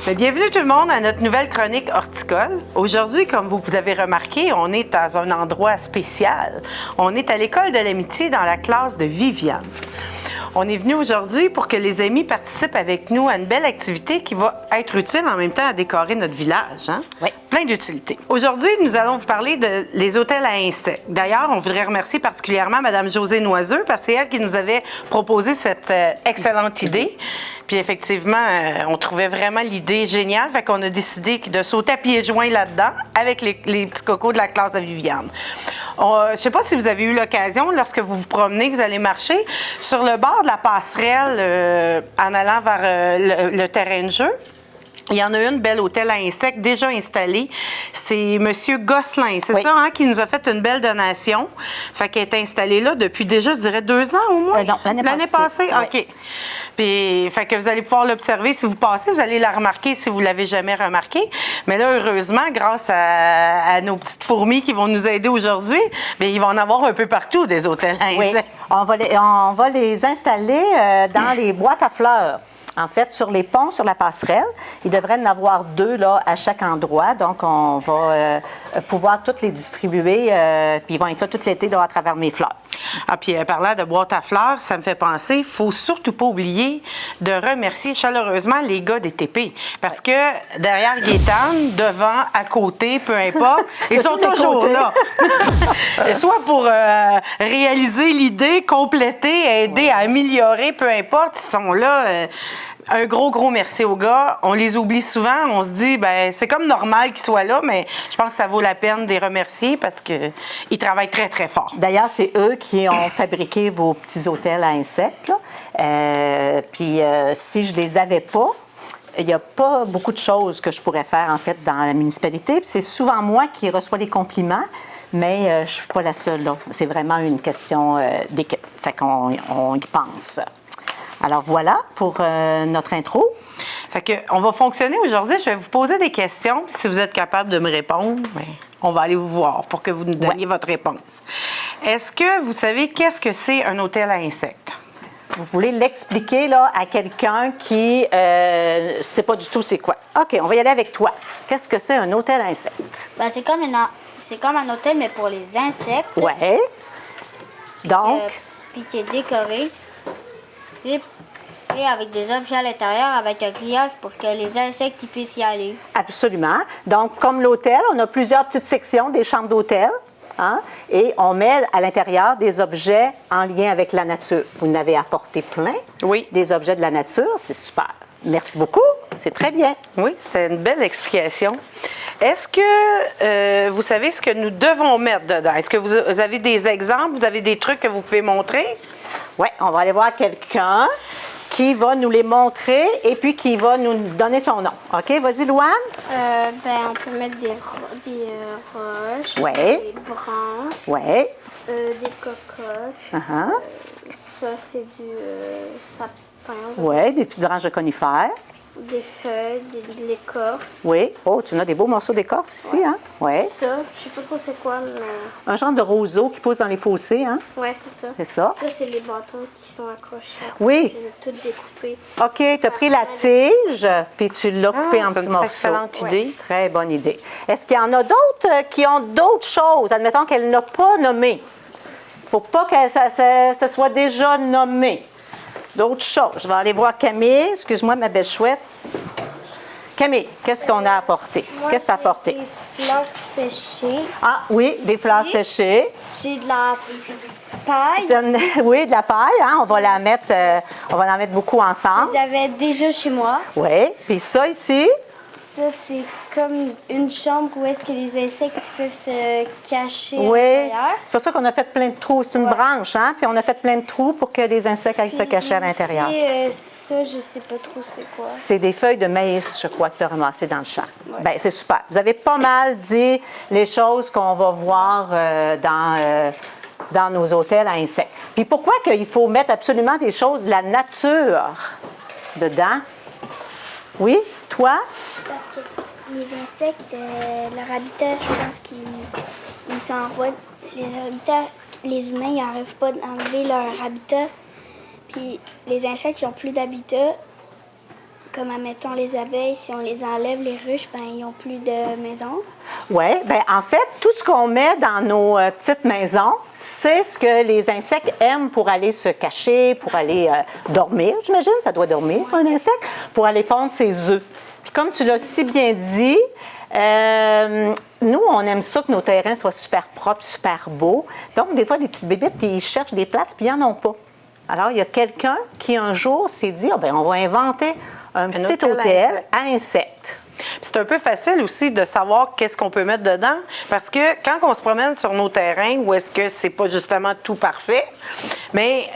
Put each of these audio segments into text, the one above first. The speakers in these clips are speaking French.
Bienvenue tout le monde à notre nouvelle chronique horticole. Aujourd'hui, comme vous avez remarqué, on est dans un endroit spécial. On est à l'école de l'amitié dans la classe de Viviane. On est venu aujourd'hui pour que les amis participent avec nous à une belle activité qui va être utile en même temps à décorer notre village. Hein? Oui. Plein d'utilités. Aujourd'hui, nous allons vous parler des hôtels à insectes. D'ailleurs, on voudrait remercier particulièrement Mme Josée Noiseux parce que c'est elle qui nous avait proposé cette excellente idée. Puis effectivement, on trouvait vraiment l'idée géniale. Fait qu'on a décidé de sauter à pieds joints là-dedans avec les petits cocos de la classe de Viviane. Je ne sais pas si vous avez eu l'occasion, lorsque vous vous promenez, vous allez marcher, sur le bord de la passerelle en allant vers le terrain de jeu. Il y en a une belle hôtel à insectes déjà installé. C'est M. Gosselin, c'est ça, hein, qui nous a fait une belle donation. Fait qu'elle est installée là depuis déjà, je dirais, 2 ans au moins. Non, l'année passée. Oui. OK. Puis, fait que vous allez pouvoir l'observer si vous passez. Vous allez la remarquer si vous ne l'avez jamais remarqué. Mais là, heureusement, grâce à nos petites fourmis qui vont nous aider aujourd'hui, bien, il va en avoir un peu partout des hôtels à insectes. Oui, on va les installer dans les boîtes à fleurs. En fait, sur les ponts, sur la passerelle, il devrait y en avoir 2 là, à chaque endroit. Donc, on va pouvoir toutes les distribuer, puis ils vont être là tout l'été à travers mes fleurs. Ah, puis parlant de boîte à fleurs, ça me fait penser, il ne faut surtout pas oublier de remercier chaleureusement les gars des TP. Parce que derrière Gaétane, devant, à côté, peu importe, ils sont toujours là. Soit pour réaliser l'idée, compléter, aider à améliorer, peu importe, ils sont là. Un gros merci aux gars. On les oublie souvent. On se dit, ben c'est comme normal qu'ils soient là, mais je pense que ça vaut la peine de les remercier parce qu'ils travaillent très, très fort. D'ailleurs, c'est eux qui ont fabriqué vos petits hôtels à insectes. Puis si je les avais pas, il n'y a pas beaucoup de choses que je pourrais faire, en fait, dans la municipalité. Puis c'est souvent moi qui reçois les compliments, mais je ne suis pas la seule, là. C'est vraiment une question d'équipe. Fait qu'on y pense. Alors voilà pour notre intro. Fait que on va fonctionner aujourd'hui. Je vais vous poser des questions. Si vous êtes capable de me répondre, bien, on va aller vous voir pour que vous nous donniez votre réponse. Est-ce que vous savez qu'est-ce que c'est un hôtel à insectes? Vous voulez l'expliquer là, à quelqu'un qui ne sait pas du tout c'est quoi. OK, on va y aller avec toi. Qu'est-ce que c'est un hôtel à insectes? Ben, c'est comme un hôtel, mais pour les insectes. Oui. Donc? Puis qui est décoré. Et avec des objets à l'intérieur, avec un grillage pour que les insectes puissent y aller. Absolument. Donc, comme l'hôtel, on a plusieurs petites sections, des chambres d'hôtel, hein, et on met à l'intérieur des objets en lien avec la nature. Vous en avez apporté plein. Oui. Des objets de la nature, c'est super. Merci beaucoup. C'est très bien. Oui, c'était une belle explication. Est-ce que vous savez ce que nous devons mettre dedans? Est-ce que vous avez des exemples? Vous avez des trucs que vous pouvez montrer? Oui, on va aller voir quelqu'un qui va nous les montrer et puis qui va nous donner son nom. OK? Vas-y, Louane. On peut mettre des roches, Ouais. des branches, Oui. des cocottes. Ça, c'est du sapin. Oui, des petites branches de conifères. Des feuilles, de l'écorce. Oui. Oh, tu as des beaux morceaux d'écorce ici, hein? Oui. Ça, je sais pas trop c'est quoi, mais... Un genre de roseau qui pousse dans les fossés, hein? Ouais, c'est ça. C'est ça. Ça, c'est les bâtons qui sont accrochés. Oui. J'ai tout découpé. OK, tu as pris la tige, puis tu l'as coupé en c'est petits une morceaux. excellente idée. Très bonne idée. Est-ce qu'il y en a d'autres qui ont d'autres choses? Admettons qu'elle n'a pas nommé. Il ne faut pas que ça soit déjà nommé. D'autres choses. Je vais aller voir Camille. Excuse-moi, ma belle chouette. Camille, qu'est-ce qu'on a apporté? Qu'est-ce que tu as apporté? Des fleurs séchées. Ah oui, des fleurs séchées. J'ai de la paille. Oui, de la paille. Hein? On va en mettre beaucoup ensemble. J'avais déjà chez moi. Oui. Puis ça ici? Ça, c'est comme une chambre où est-ce que les insectes peuvent se cacher à Oui. l'intérieur. C'est pour ça qu'on a fait plein de trous. C'est une branche, hein? Puis on a fait plein de trous pour que les insectes aillent se cacher à l'intérieur. Et ça, je sais pas trop c'est quoi. C'est des feuilles de maïs, je crois, que tu as ramassées dans le champ. Ouais. Bien, c'est super. Vous avez pas mal dit les choses qu'on va voir dans nos hôtels à insectes. Puis pourquoi qu'il faut mettre absolument des choses de la nature dedans? Oui? Toi? Parce que les insectes, leur habitat, je pense qu'ils s'envoient. Les humains, ils n'arrivent pas d'enlever leur habitat. Puis les insectes qui n'ont plus d'habitat, comme admettons les abeilles, si on les enlève, les ruches, ben ils n'ont plus de maison. Oui, bien en fait, tout ce qu'on met dans nos petites maisons, c'est ce que les insectes aiment pour aller se cacher, pour aller dormir, j'imagine, ça doit dormir un insecte, pour aller pondre ses œufs. Puis comme tu l'as si bien dit, nous, on aime ça que nos terrains soient super propres, super beaux. Donc, des fois, les petites bébites, ils cherchent des places, puis ils n'en ont pas. Alors, il y a quelqu'un qui, un jour, s'est dit, on va inventer un petit hôtel à insectes. C'est un peu facile aussi de savoir qu'est-ce qu'on peut mettre dedans, parce que quand on se promène sur nos terrains, où est-ce que c'est pas justement tout parfait, mais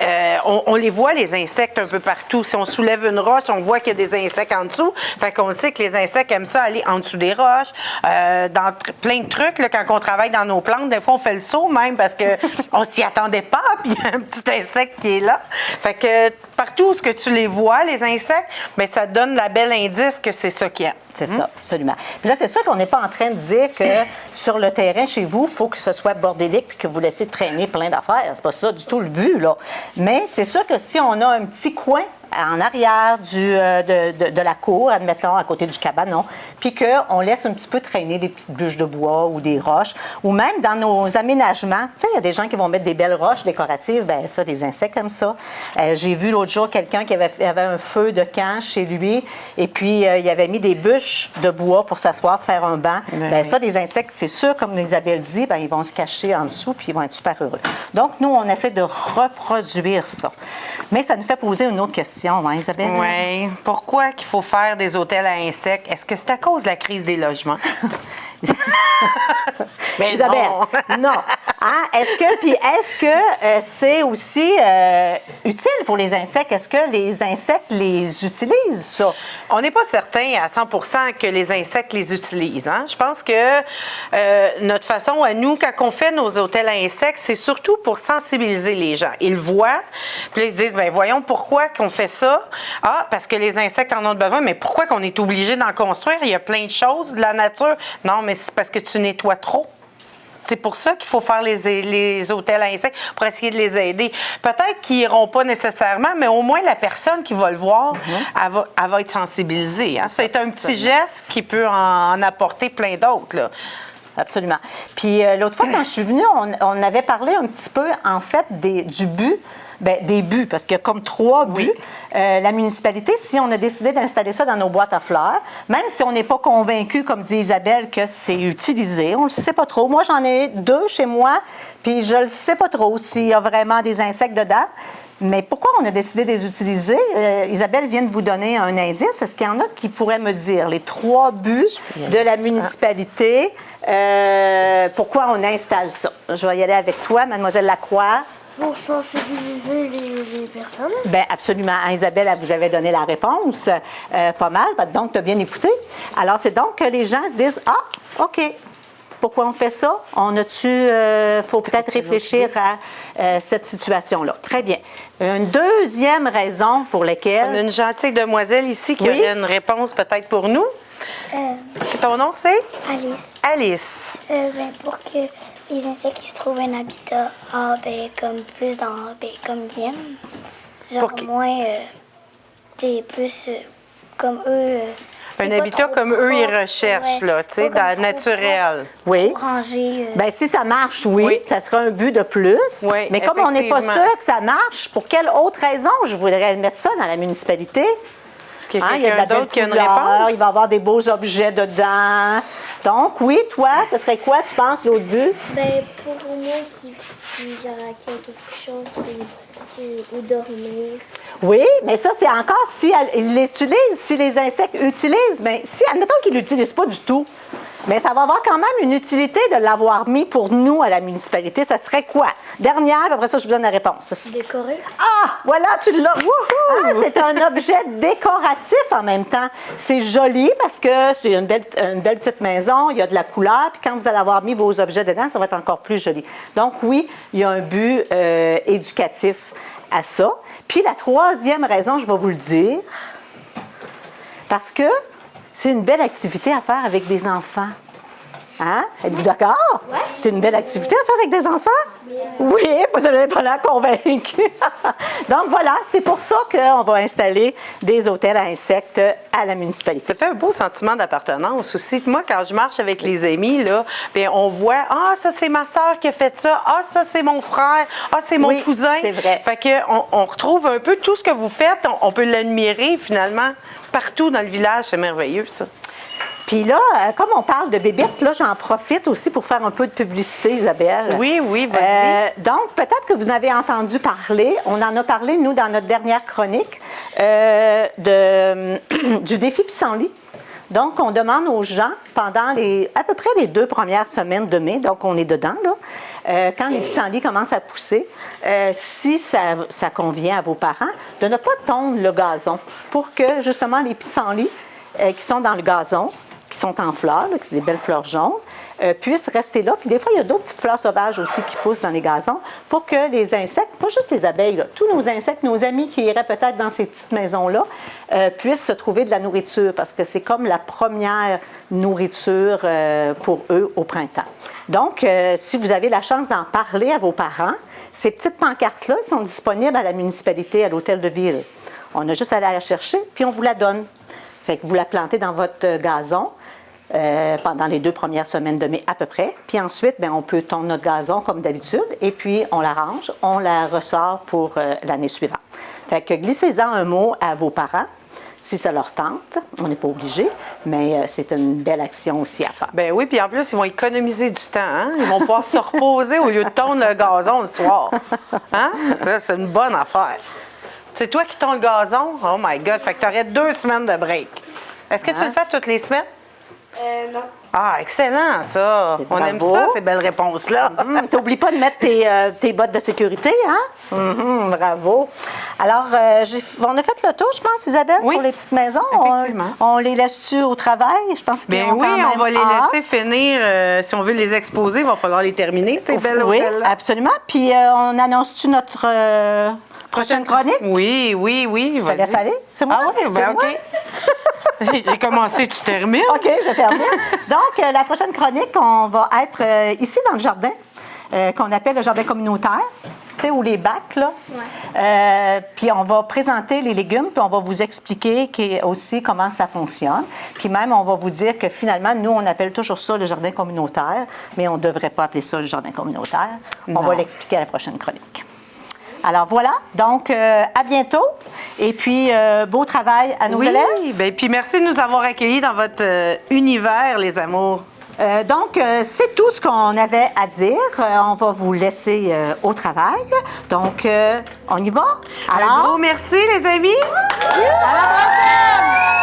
on les voit, les insectes, un peu partout. Si on soulève une roche, on voit qu'il y a des insectes en dessous. Fait qu'on sait que les insectes aiment ça aller en dessous des roches, dans plein de trucs. Là, quand on travaille dans nos plantes, des fois, on fait le saut même parce qu'on s'y attendait pas, puis il y a un petit insecte qui est là. Fait que partout où tu les vois, les insectes, bien, ça donne la belle indice que c'est ça qu'ils aiment. C'est ça, absolument. Puis là, c'est ça qu'on n'est pas en train de dire que sur le terrain chez vous, il faut que ce soit bordélique puis que vous laissez traîner plein d'affaires. C'est pas ça du tout le but, là. Mais c'est sûr que si on a un petit coin en arrière de la cour, admettons, à côté du cabanon, puis qu'on laisse un petit peu traîner des petites bûches de bois ou des roches, ou même dans nos aménagements. Tu sais, il y a des gens qui vont mettre des belles roches décoratives, bien ça, les insectes aiment ça. J'ai vu l'autre jour quelqu'un qui avait un feu de camp chez lui, et puis il avait mis des bûches de bois pour s'asseoir, faire un banc. Bien ça, les insectes, c'est sûr, comme Isabelle dit, bien, ils vont se cacher en dessous, puis ils vont être super heureux. Donc, nous, on essaie de reproduire ça. Mais ça nous fait poser une autre question. Hein, Isabelle? Oui. Pourquoi qu'il faut faire des hôtels à insectes? Est-ce que c'est à cause de la crise des logements? Mais Isabelle, non. Hein? Est-ce que c'est aussi utile pour les insectes? Est-ce que les insectes les utilisent, ça? On n'est pas certain à 100 que les insectes les utilisent. Hein? Je pense que notre façon à nous, quand on fait nos hôtels à insectes, c'est surtout pour sensibiliser les gens. Ils le voient, puis là, ils se disent, bien, voyons pourquoi qu'on fait ça. Ah, parce que les insectes en ont besoin, mais pourquoi qu'on est obligé d'en construire? Il y a plein de choses de la nature. Non, mais c'est parce que tu nettoies trop. C'est pour ça qu'il faut faire les hôtels à insectes, pour essayer de les aider. Peut-être qu'ils n'iront pas nécessairement, mais au moins la personne qui va le voir, elle va être sensibilisée. Hein? C'est un petit geste qui peut en apporter plein d'autres, là. Absolument. Puis l'autre fois, quand je suis venue, on avait parlé un petit peu, en fait, du but. Bien, des buts, parce qu'il y a comme 3 buts. Oui. La municipalité, si on a décidé d'installer ça dans nos boîtes à fleurs, même si on n'est pas convaincu, comme dit Isabelle, que c'est utilisé, on ne le sait pas trop. Moi, j'en ai 2 chez moi, puis je ne le sais pas trop s'il y a vraiment des insectes dedans. Mais pourquoi on a décidé de les utiliser? Isabelle vient de vous donner un indice. Est-ce qu'il y en a qui pourraient me dire les 3 buts de la municipalité? Pourquoi on installe ça? Je vais y aller avec toi, Mademoiselle Lacroix. Pour sensibiliser les personnes? Bien, absolument. Isabelle, elle vous avait donné la réponse. Pas mal. Donc, tu as bien écouté. Alors, c'est donc que les gens se disent, ah, OK, pourquoi on fait ça? Faut peut-être réfléchir à cette situation-là. Très bien. Une deuxième raison pour laquelle... On a une gentille demoiselle ici qui aurait une réponse peut-être pour nous. Ton nom, c'est? Alice. Alice. Ben, pour que les insectes qui se trouvent un habitat comme plus comme ils aiment. Genre moins, plus comme eux. Un habitat comme eux, ils recherchent, là, tu sais, dans naturel. Oui. Ranger. Bien, si ça marche, oui, ça sera un but de plus. Oui, mais comme on n'est pas sûr que ça marche, pour quelle autre raison je voudrais mettre ça dans la municipalité? Est-ce qu'il y a il y a quelqu'un d'autre qui a une réponse? Il va y avoir des beaux objets dedans. Donc, oui, toi, ce serait quoi, tu penses, l'autre but? Ben, pour moi, qui genre, quelque chose ou dormir. Oui, mais ça, c'est encore si ils l'utilisent, si les insectes utilisent. Mais si, admettons qu'ils ne l'utilisent pas du tout, mais ça va avoir quand même une utilité de l'avoir mis pour nous à la municipalité. Ça serait quoi? Dernière, après ça, je vous donne la réponse. Décorer. Ah! Voilà, tu l'as! Ah, c'est un objet décoratif en même temps. C'est joli parce que c'est une belle petite maison, il y a de la couleur, puis quand vous allez avoir mis vos objets dedans, ça va être encore plus joli. Donc oui, il y a un but éducatif à ça. Puis la troisième raison, je vais vous le dire, parce que c'est une belle activité à faire avec des enfants. Hein? Êtes-vous d'accord? Oui. C'est une belle activité à faire avec des enfants? Oui, vous n'avez pas l'air convaincu. Donc voilà, c'est pour ça qu'on va installer des hôtels à insectes à la municipalité. Ça fait un beau sentiment d'appartenance aussi. Moi, quand je marche avec les amis, là, bien, on voit, ah, ça, c'est ma soeur qui a fait ça. Ah, ça, c'est mon frère. Ah, c'est mon cousin. C'est vrai. Fait qu'on retrouve un peu tout ce que vous faites. On peut l'admirer, finalement, partout dans le village. C'est merveilleux, ça. Puis là, comme on parle de bébites, là, j'en profite aussi pour faire un peu de publicité, Isabelle. Oui, vas-y. Donc, peut-être que vous en avez entendu parler. On en a parlé, nous, dans notre dernière chronique, du défi pissenlit. Donc, on demande aux gens, pendant à peu près les 2 premières semaines de mai, donc on est dedans, là, quand les pissenlits commencent à pousser, si ça convient à vos parents, de ne pas tondre le gazon pour que, justement, les pissenlits qui sont dans le gazon, qui sont en fleurs, là, qui sont des belles fleurs jaunes, puissent rester là. Puis des fois, il y a d'autres petites fleurs sauvages aussi qui poussent dans les gazons pour que les insectes, pas juste les abeilles, là, tous nos insectes, nos amis qui iraient peut-être dans ces petites maisons-là, puissent se trouver de la nourriture parce que c'est comme la première nourriture pour eux au printemps. Donc, si vous avez la chance d'en parler à vos parents, ces petites pancartes-là sont disponibles à la municipalité, à l'hôtel de ville. On a juste à aller la chercher, puis on vous la donne. Fait que vous la plantez dans votre gazon pendant les 2 premières semaines de mai à peu près. Puis ensuite, bien, on peut tondre notre gazon comme d'habitude et puis on la range, on la ressort pour l'année suivante. Fait que glissez-en un mot à vos parents si ça leur tente. On n'est pas obligé, mais c'est une belle action aussi à faire. Ben oui, puis en plus, ils vont économiser du temps. Hein? Ils vont pouvoir se reposer au lieu de tondre le gazon le soir. Hein? Ça, c'est une bonne affaire. C'est toi qui tonds le gazon? Oh my God! Fait que tu aurais 2 semaines de break. Est-ce que tu le fais toutes les semaines? Non. Ah, excellent, ça! On aime ça, ces belles réponses-là. T'oublies pas de mettre tes bottes de sécurité, hein? Bravo. Alors, on a fait le tour, je pense, Isabelle, Oui, pour les petites maisons. effectivement. On les laisse-tu au travail? Je pense qu'ils Bien ont oui, quand même on va les hâte. laisser finir. Si on veut les exposer, il va falloir les terminer, ces belles Oui, hôtels-là. absolument. Puis, on annonce-tu notre prochaine chronique? Oui. Ça Vas-y. laisse aller? C'est moi? Ah oui, C'est bien moi? OK. J'ai commencé, tu termines. OK, je termine. Donc, la prochaine chronique, on va être ici dans le jardin, qu'on appelle le jardin communautaire, tu sais, où les bacs, là. Ouais. Puis on va présenter les légumes, puis on va vous expliquer aussi comment ça fonctionne. Puis même, on va vous dire que finalement, nous, on appelle toujours ça le jardin communautaire, mais on ne devrait pas appeler ça le jardin communautaire. Non. On va l'expliquer à la prochaine chronique. Alors voilà, donc à bientôt. Et puis, beau travail à nos élèves. Oui, bien, puis merci de nous avoir accueillis dans votre univers, les amours. Donc, c'est tout ce qu'on avait à dire. On va vous laisser au travail. Donc, on y va? Un gros merci, les amis. À la prochaine!